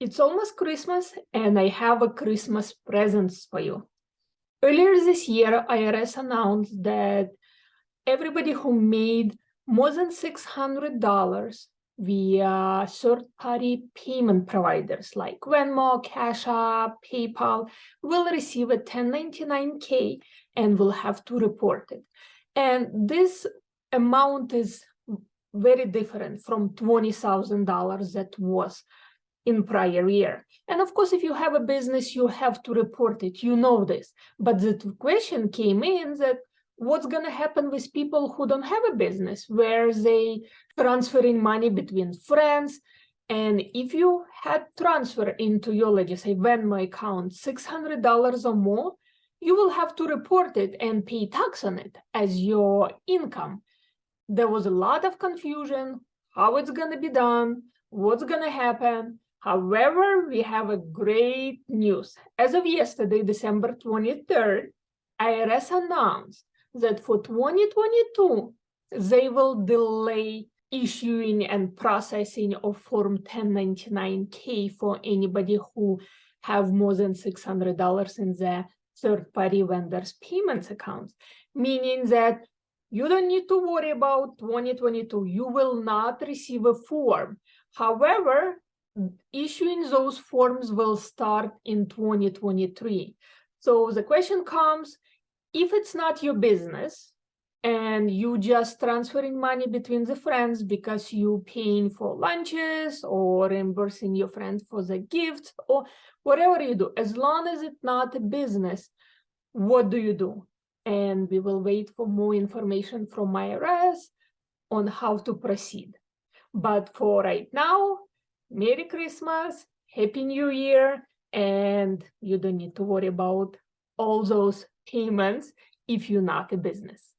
It's almost Christmas, and I have a Christmas presents for you. Earlier this year, IRS announced that everybody who made more than $600 via third-party payment providers like Venmo, CashApp, PayPal will receive a 1099-K and will have to report it. And this amount is very different from $20,000 that was in prior year. And of course, if you have a business, you have to report it, you know this. But the question came in that what's going to happen with people who don't have a business, where they transferring money between friends. And if you had transfer into your, let's just say, Venmo account, $600 or more, you will have to report it and pay tax on it as your income. There was a lot of confusion, how it's going to be done, what's going to happen. However, we have a great news. As of yesterday, December 23rd, IRS announced that for 2022, they will delay issuing and processing of Form 1099-K for anybody who have more than $600 in their third-party vendors' payments accounts, meaning that you don't need to worry about 2022. You will not receive a form. However, issuing those forms will start in 2023. So the question comes, if it's not your business and you just transferring money between the friends because you paying for lunches or reimbursing your friends for the gifts or whatever you do, as long as it's not a business, what do you do? And we will wait for more information from IRS on how to proceed. But for right now, Merry Christmas, Happy New Year, and you don't need to worry about all those payments if you're not a business.